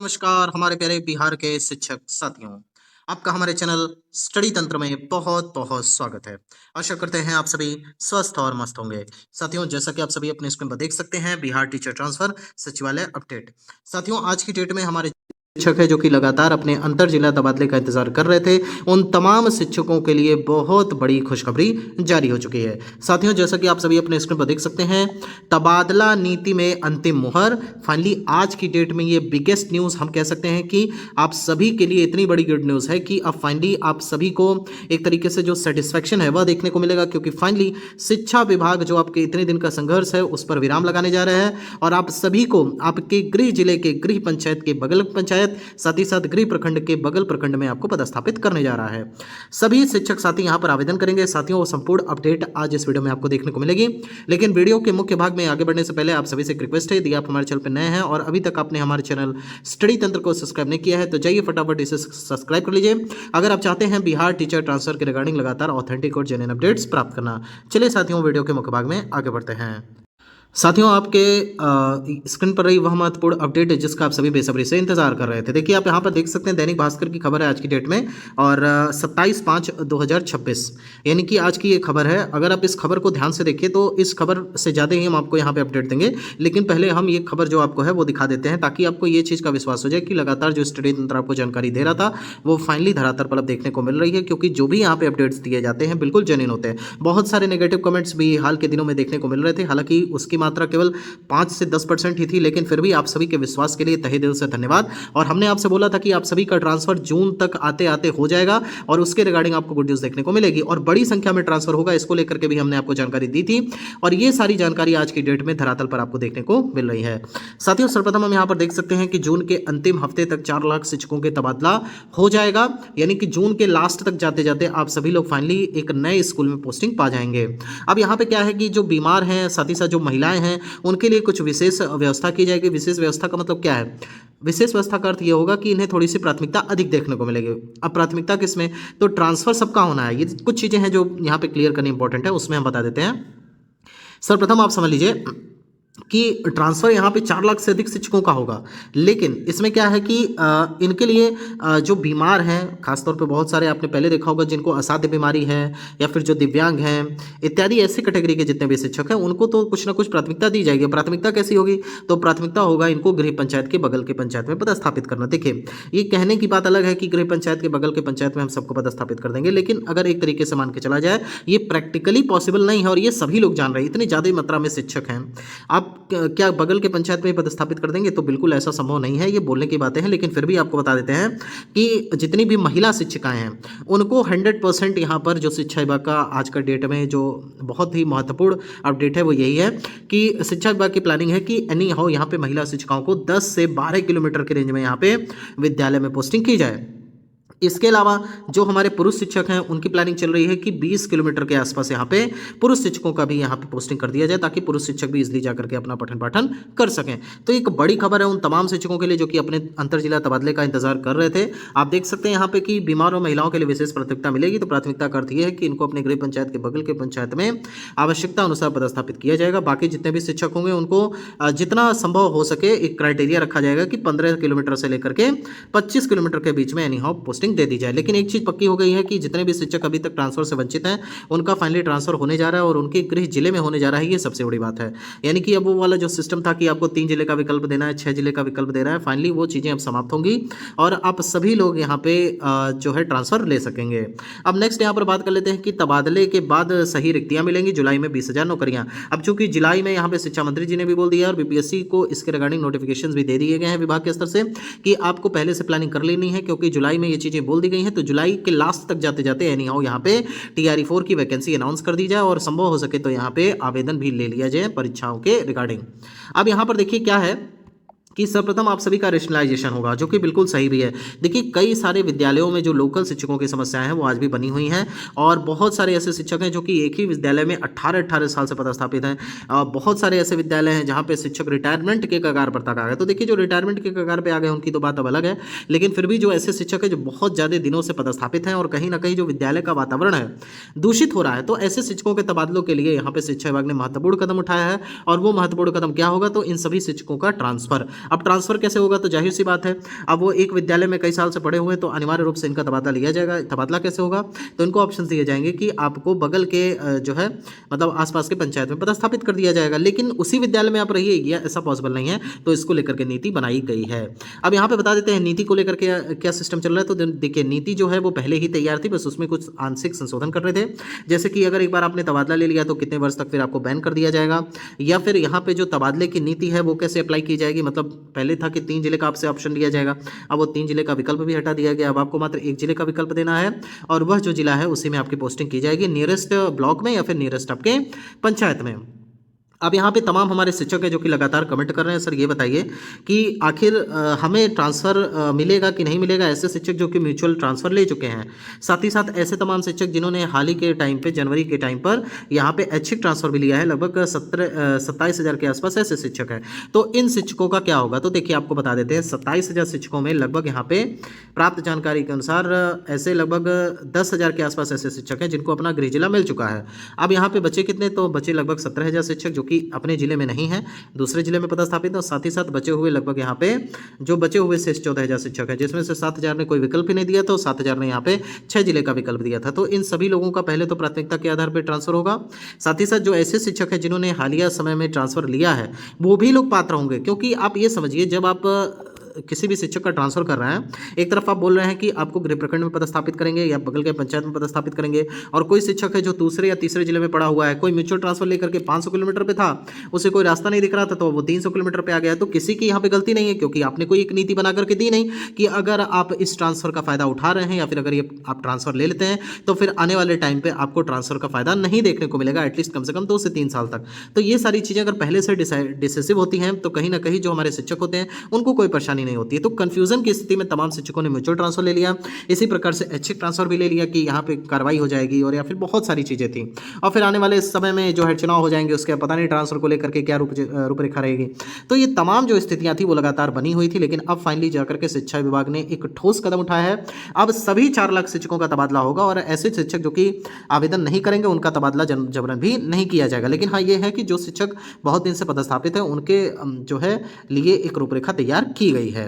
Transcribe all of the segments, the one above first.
नमस्कार हमारे प्यारे बिहार के शिक्षक साथियों। आपका हमारे चैनल स्टडी तंत्र में बहुत बहुत स्वागत है। आशा करते हैं आप सभी स्वस्थ और मस्त होंगे। साथियों, जैसा कि आप सभी अपने स्क्रीन पर देख सकते हैं, बिहार टीचर ट्रांसफर सचिवालय अपडेट। साथियों, आज की डेट में हमारे शिक्षक है जो कि लगातार अपने अंतर जिला तबादले का इंतजार कर रहे थे, उन तमाम शिक्षकों के लिए बहुत बड़ी खुशखबरी जारी हो चुकी है। साथियों, जैसा कि आप सभी अपने स्क्रीन पर देख सकते हैं, तबादला नीति में अंतिम मुहर। फाइनली आज की डेट में ये बिगेस्ट न्यूज़ हम कह सकते हैं कि आप सभी के लिए इतनी बड़ी गुड न्यूज़ है कि अब फाइनली आप सभी को एक तरीके से जो सेटिस्फेक्शन है वह देखने को मिलेगा, क्योंकि फाइनली शिक्षा विभाग जो आपके इतने दिन का संघर्ष है उस पर विराम लगाने जा रहा है और आप सभी को आपके गृह जिले के गृह पंचायत के बगल पंचायत, साथ ही साथ गृह प्रखंड के बगल प्रखंड में आपको पदस्थापित करने जा रहा है। सभी शिक्षक साथी यहां पर आवेदन करेंगे। साथियों, वो संपूर्ण अपडेट आज इस वीडियो में आपको देखने को मिलेगी, लेकिन वीडियो के मुख्य भाग में आगे बढ़ने से पहले आप सभी से एक रिक्वेस्ट है, यदि आप हमारे चैनल पर नए हैं और अभी तक आपने हमारे चैनल स्टडी तंत्र को सब्सक्राइब नहीं किया है तो जाइए फटाफट इसे सब्सक्राइब कर लीजिए, अगर आप चाहते हैं बिहार टीचर ट्रांसफर के रिगार्डिंग लगातार ऑथेंटिक और जेन्युइन अपडेट्स प्राप्त करना। चलिए साथियों, वीडियो के मुख्य भाग में आगे बढ़ते हैं। साथियों, आपके स्क्रीन पर रही वह महत्वपूर्ण अपडेट है जिसका आप सभी बेसब्री से इंतजार कर रहे थे। देखिए, आप यहाँ पर देख सकते हैं दैनिक भास्कर की खबर है आज की डेट में, और 27/5/2026 यानी कि आज की ये खबर है। अगर आप इस खबर को ध्यान से देखिए तो इस खबर से ज़्यादा ही हम आपको यहाँ पे अपडेट देंगे, लेकिन पहले हम ये खबर जो आपको है वो दिखा देते हैं ताकि आपको ये चीज़ का विश्वास हो जाए कि लगातार जो स्टडी तंत्र आपको जानकारी दे रहा था वो फाइनली धरातल पर अब देखने को मिल रही है, क्योंकि जो भी यहाँ पे अपडेट्स दिए जाते हैं बिल्कुल जेन्युइन होते हैं। बहुत सारे नेगेटिव कमेंट्स भी हाल के दिनों में देखने को मिल रहे थे, हालांकि उसकी मात्रा केवल 5 से 10% ही थी, लेकिन फिर भी आप सभी के विश्वास के लिए तहे दिल से धन्यवाद। और हमने आपसे बोला था कि आप सभी का ट्रांसफर जून तक आते आते हो जाएगा और उसके रिगार्डिंग आपको गुड न्यूज़ देखने को मिलेगी और बड़ी संख्या में ट्रांसफर होगा, इसको लेकर के भी हमने आपको जानकारी दी थी और ये सारी जानकारी आज की डेट में धरातल पर आपको देखने को मिल रही है। साथियों, सर्वप्रथम हम यहाँ पर देख सकते हैं कि जून के अंतिम हफ्ते तक 4 लाख शिक्षकों के तबादला हो जाएगा, यानी कि जून के लास्ट तक जाते जाते आप सभी लोग फाइनली एक नए स्कूल में पोस्टिंग पा जाएंगे। अब यहाँ पे क्या है कि जो बीमार हैं, साथ ही साथ जो महिलाएं हैं, उनके लिए कुछ विशेष व्यवस्था की जाएगी। विशेष व्यवस्था का मतलब क्या है? विशेष व्यवस्था का अर्थ ये होगा कि इन्हें थोड़ी सी प्राथमिकता अधिक देखने को मिलेगी। अब प्राथमिकता किसमें? तो ट्रांसफर सबका होना है। ये कुछ चीज़ें हैं जो यहाँ पे क्लियर करनी इंपॉर्टेंट है, उसमें हम बता देते हैं। सर्वप्रथम आप समझ लीजिए कि ट्रांसफ़र यहाँ पे 4 लाख से अधिक शिक्षकों का होगा, लेकिन इसमें क्या है कि इनके लिए जो बीमार हैं, खासतौर पे बहुत सारे आपने पहले देखा होगा जिनको असाध्य बीमारी है या फिर जो दिव्यांग हैं इत्यादि ऐसी कैटेगरी के जितने भी शिक्षक हैं उनको तो कुछ ना कुछ प्राथमिकता दी जाएगी। प्राथमिकता कैसी होगी? तो प्राथमिकता होगा इनको गृह पंचायत के बगल के पंचायत में पदस्थापित करना। देखिए, ये कहने की बात अलग है कि गृह पंचायत के बगल के पंचायत में हम सबको पदस्थापित कर देंगे, लेकिन अगर एक तरीके से मान के चला जाए ये प्रैक्टिकली पॉसिबल नहीं है और ये सभी लोग जान रहे हैं। इतनी ज़्यादा मात्रा में शिक्षक हैं, आप क्या बगल के पंचायत में पदस्थापित कर देंगे? तो बिल्कुल ऐसा संभव नहीं है, ये बोलने की बातें हैं, लेकिन फिर भी आपको बता देते हैं कि जितनी भी महिला शिक्षिकाएं हैं उनको 100% यहाँ पर जो शिक्षा विभाग का आज का डेट में जो बहुत ही महत्वपूर्ण अपडेट है वो यही है कि शिक्षा विभाग की प्लानिंग है कि एनी हाउ यहाँ पे महिला शिक्षिकाओं को 10 से 12 किलोमीटर के रेंज में यहाँ पे विद्यालय में पोस्टिंग की जाए। इसके अलावा जो हमारे पुरुष शिक्षक हैं उनकी प्लानिंग चल रही है कि 20 किलोमीटर के आसपास यहाँ पे पुरुष शिक्षकों का भी यहाँ पे पोस्टिंग कर दिया जाए ताकि पुरुष शिक्षक भी इजली जाकर के अपना पठन पाठन कर सकें। तो एक बड़ी खबर है उन तमाम शिक्षकों के लिए जो कि अपने अंतर जिला तबादले का इंतजार कर रहे थे। आप देख सकते हैं यहाँ पे कि बीमार और महिलाओं के लिए विशेष प्राथमिकता मिलेगी। तो प्राथमिकता का अर्थ यह है कि इनको अपने गृह पंचायत के बगल के पंचायत में आवश्यकता अनुसार पदस्थापित किया जाएगा। बाकी जितने भी शिक्षक होंगे उनको जितना संभव हो सके एक क्राइटेरिया रखा जाएगा कि 15 किलोमीटर से लेकर के 25 किलोमीटर के बीच में एनी हाउ पोस्टिंग दे दी जाए। लेकिन एक चीज़ पक्की हो गई है कि जितने भी शिक्षक अभी तक ट्रांसफर से वंचित हैं उनका फाइनली ट्रांसफर होने जा रहा है और उनके गृह जिले में होने जा रहा है। ये सबसे बड़ी बात है, यानी कि अब वो वाला जो सिस्टम था कि आपको 3 जिले का विकल्प देना है, 6 जिले का विकल्प देना है, फाइनली वो चीज़ें अब समाप्त होंगी और आप सभी लोग यहाँ पे जो है ट्रांसफर ले सकेंगे। अब नेक्स्ट यहाँ पर बात कर लेते हैं कि तबादले के बाद सही रिक्तियाँ मिलेंगी। जुलाई में 20,000 नौकरियाँ। अब चूंकि जुलाई में यहाँ पे शिक्षा मंत्री जी ने भी बोल दिया और बीपीएससी को इसके रिगार्डिंग नोटिफिकेशन भी दे दिए गए हैं विभाग के स्तर से कि आपको पहले से प्लानिंग कर लेनी है, क्योंकि जुलाई में ये चीज़ें बोल दी गई हैं। तो जुलाई के लास्ट तक जाते जाते एनी हाउ यहाँ पे TRE4 की वैकेंसी अनाउंस कर दी जाए और संभव हो सके तो यहाँ पे आवेदन भी ले लिया जाए परीक्षाओं के रिगार्डिंग। अब यहाँ पर देखिए क्या है कि सर्वप्रथम आप सभी का रेशनलाइजेशन होगा, जो कि बिल्कुल सही भी है। देखिए, कई सारे विद्यालयों में जो लोकल शिक्षकों की समस्याएं हैं वो आज भी बनी हुई हैं और बहुत सारे ऐसे शिक्षक हैं जो कि एक ही विद्यालय में 18-18 साल से पदस्थापित हैं। बहुत सारे ऐसे विद्यालय हैं जहाँ पे शिक्षक रिटायरमेंट के कगार पर तक आ गए। तो देखिए, जो रिटायरमेंट के कगार पर आ गए उनकी तो बात अब अलग है, लेकिन फिर भी जो ऐसे शिक्षक है जो बहुत ज़्यादा दिनों से पदस्थापित हैं और कहीं ना कहीं जो विद्यालय का वातावरण है दूषित हो रहा है, तो ऐसे शिक्षकों के तबादलों के लिए यहाँ पे शिक्षा विभाग ने महत्वपूर्ण कदम उठाया है। और वो महत्वपूर्ण कदम क्या होगा? तो इन सभी शिक्षकों का ट्रांसफर। अब ट्रांसफ़र कैसे होगा, तो जाहिर सी बात है, अब वो एक विद्यालय में कई साल से पढ़े हुए हैं, तो अनिवार्य रूप से इनका तबादला लिया जाएगा। तबादला कैसे होगा, तो इनको ऑप्शन दिए जाएंगे कि आपको बगल के जो है मतलब आसपास के पंचायत में पदस्थापित कर दिया जाएगा, लेकिन उसी विद्यालय में आप रहिए, ये ऐसा पॉसिबल नहीं है। तो इसको लेकर के नीति बनाई गई है। अब यहाँ पे बता देते हैं नीति को लेकर के क्या सिस्टम चल रहा है। तो देखिए, नीति जो है वो पहले ही तैयार थी, बस उसमें कुछ आंशिक संशोधन कर रहे थे। जैसे कि अगर एक बार आपने तबादला ले लिया तो कितने वर्ष तक फिर आपको बैन कर दिया जाएगा, या फिर यहाँ पे जो तबादले की नीति है वो कैसे अप्लाई की जाएगी। मतलब पहले था कि 3 जिले का आपसे ऑप्शन लिया जाएगा, अब वो 3 जिले का विकल्प भी हटा दिया गया। अब आपको मात्र 1 जिले का विकल्प देना है, और वह जो जिला है उसी में आपकी पोस्टिंग की जाएगी, नियरेस्ट ब्लॉक में या फिर नियरेस्ट आपके पंचायत में। अब यहाँ पे तमाम हमारे शिक्षक हैं जो कि लगातार कमेंट कर रहे हैं, सर ये बताइए कि आखिर हमें ट्रांसफ़र मिलेगा कि नहीं मिलेगा। ऐसे शिक्षक जो कि म्यूचुअल ट्रांसफ़र ले चुके हैं, साथ ही साथ ऐसे तमाम शिक्षक जिन्होंने हाल ही के टाइम पे, जनवरी के टाइम पर यहाँ पे ऐच्छिक ट्रांसफ़र भी लिया है, लगभग 27,000 के आसपास ऐसे शिक्षक हैं। तो इन शिक्षकों का क्या होगा, तो देखिए आपको बता देते हैं, 27,000 शिक्षकों में लगभग यहाँ पे प्राप्त जानकारी के अनुसार ऐसे लगभग 10,000 के आसपास ऐसे शिक्षक हैं जिनको अपना गृह जिला मिल चुका है। अब यहाँ पे बचे कितने, तो बचे लगभग 17,000 शिक्षक जो कि अपने जिले में नहीं है, दूसरे जिले में पदस्थापित है, और साथ ही साथ बचे हुए लगभग यहाँ पे जो बचे हुए शेष 14,000 शिक्षक है, जिसमें से 7,000 ने कोई विकल्प ही नहीं दिया, तो 7,000 ने यहाँ पे 6 जिले का विकल्प दिया था। तो इन सभी लोगों का पहले तो प्राथमिकता के आधार पर ट्रांसफर होगा। साथ ही साथ जो ऐसे शिक्षक है जिन्होंने हालिया समय में ट्रांसफर लिया है, वो भी लोग पात्र होंगे, क्योंकि आप ये समझिए, जब आप किसी भी शिक्षक का ट्रांसफर कर रहे हैं, एक तरफ आप बोल रहे हैं कि आपको गृह प्रखंड में पदस्थापित करेंगे या बगल के पंचायत में पदस्थापित करेंगे, और कोई शिक्षक है जो दूसरे या तीसरे जिले में पड़ा हुआ है, कोई म्यूचुअल ट्रांसफर लेकर के 500 किलोमीटर पे था, उसे कोई रास्ता नहीं दिख रहा था, तो वो 300 किलोमीटर पे आ गया। तो किसी की यहाँ पे गलती नहीं है, क्योंकि आपने कोई एक नीति बना करके दी नहीं कि अगर आप इस ट्रांसफर का फायदा उठा रहे हैं या फिर अगर ये आप ट्रांसफर ले लेते हैं तो फिर आने वाले टाइम पे आपको ट्रांसफर का फायदा नहीं देखने को मिलेगा, एटलीस्ट कम से कम 2 से 3 साल तक। तो ये सारी चीज़ें अगर पहले से डिसेसिव होती हैं, तो कहीं ना कहीं जो हमारे शिक्षक होते हैं उनको कोई परेशानी नहीं होती है। तो कंफ्यूजन की स्थिति में तमाम शिक्षकों ने म्यूचुअल ट्रांसफर ले लिया, इसी प्रकार से ऐच्छिक ट्रांसफर भी ले लिया कि यहाँ पे कार्रवाई हो जाएगी, और या फिर बहुत सारी चीज़ें थी। और फिर आने वाले समय में जो है चुनाव हो जाएंगे, उसके पता नहीं ट्रांसफर को लेकर के क्या रूपरेखा रहेगी। तो ये तमाम जो स्थितियां थी वो लगातार बनी हुई थी, लेकिन अब फाइनली जाकर के शिक्षा विभाग ने एक ठोस कदम उठाया है। अब सभी 4 लाख शिक्षकों का तबादला होगा, और ऐसे शिक्षक जो कि आवेदन नहीं करेंगे उनका तबादला जबरन भी नहीं किया जाएगा। लेकिन हाँ, ये है कि जो शिक्षक बहुत दिन से पदस्थापित हैं उनके जो है लिए एक रूपरेखा तैयार की गई है।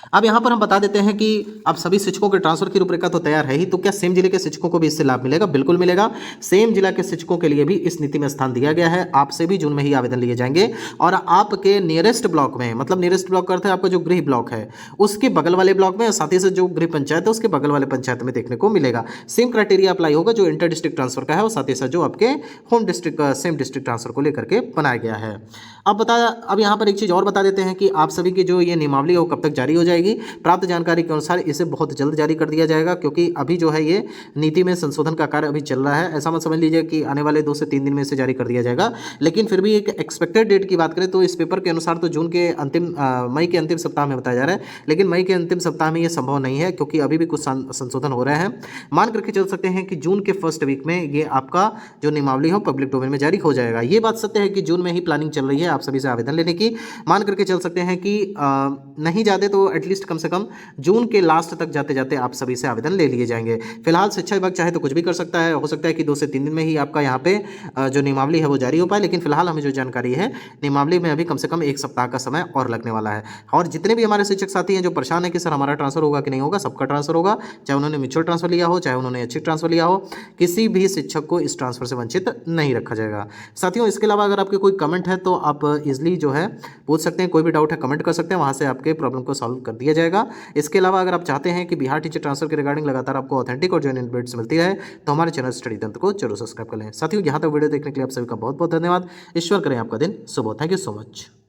अब यहाँ पर हम बता देते हैं कि अब सभी शिक्षकों के ट्रांसफर की रूपरेखा तो तैयार है ही, तो क्या सेम जिले के शिक्षकों को भी इससे लाभ मिलेगा? बिल्कुल मिलेगा। सेम जिला के शिक्षकों के लिए भी इस नीति में स्थान दिया गया है। आपसे भी जून में ही आवेदन लिए जाएंगे, और आपके नियरेस्ट ब्लॉक में, मतलब नियरेस्ट ब्लॉक का अर्थ है आपका जो गृह ब्लॉक है उसके बगल वाले ब्लॉक में, साथ ही साथ जो गृह पंचायत है उसके बगल वाले पंचायत में देखने को मिलेगा। सेम क्राइटेरिया अप्लाई होगा जो इंटर डिस्ट्रिक्ट ट्रांसफर का है, और साथ ही साथ जो आपके home district same district transfer को लेकर के बनाया गया है। अब यहाँ पर एक चीज़ और बता देते हैं कि आप सभी की जो ये नियमावली है वो कब तक जारी हो जाएगी। प्राप्त जानकारी के अनुसार इसे बहुत जल्द जारी कर दिया जाएगा, क्योंकि अभी जो है ये नीति में संशोधन का कार्य अभी चल रहा है। ऐसा मत समझ लीजिए कि आने वाले 2 से 3 दिन में इसे जारी कर दिया जाएगा, लेकिन फिर भी एक एक्सपेक्टेड डेट की बात करें तो इस पेपर के अनुसार तो मई के अंतिम सप्ताह में बताया जा रहा है, लेकिन मई के अंतिम सप्ताह में ये संभव नहीं है, क्योंकि अभी भी कुछ संशोधन हो रहे हैं। मान करके चल सकते हैं कि जून के फर्स्ट वीक में ये आपका जो नियमावली हो पब्लिक डोमेन में जारी हो जाएगा। ये बात सत्य है कि जून में ही प्लानिंग चल रही है आप सभी से आवेदन लेने की। मान करके चल सकते हैं कि नहीं जाते तो एटलीस्ट कम से कम जून के लास्ट तक जाते जाते आप सभी से आवेदन ले लिए जाएंगे। फिलहाल शिक्षा विभाग चाहे तो कुछ भी कर सकता है, हो सकता है कि 2 से 3 दिन में ही आपका यहाँ पे जो नियमावली है वो जारी हो पाए, लेकिन फिलहाल हमें जो जानकारी है नियमावली में अभी कम से कम 1 सप्ताह का समय और लगने वाला है। और जितने भी हमारे शिक्षक साथी हैं जो परेशान है कि सर हमारा ट्रांसफर होगा कि नहीं होगा, सबका ट्रांसफर होगा, चाहे उन्होंने म्यूचुअल ट्रांसफर लिया हो, चाहे उन्होंने ऐच्छिक ट्रांसफर लिया हो, किसी भी शिक्षक को इस ट्रांसफर से वंचित नहीं रखा जाएगा। साथियों, इसके अलावा अगर आपके कोई कमेंट है तो आप इजिली जो है पूछ सकते हैं, कोई भी डाउट है कमेंट कर सकते हैं, वहाँ से आपके प्रॉब्लम को सॉल्व कर दिया जाएगा। इसके अलावा अगर आप चाहते हैं कि बिहार टीचर ट्रांसफर के रिगार्डिंग लगातार आपको ऑथेंटिक और जेन्युइन अपडेट्स मिलती है, तो हमारे चैनल स्टडी तंत्र को जरूर सब्सक्राइब कर लें। साथियों, यहाँ तक वीडियो देखने के लिए आप सभी का बहुत बहुत धन्यवाद। ईश्वर करें आपका दिन शुभ हो। Thank you so much.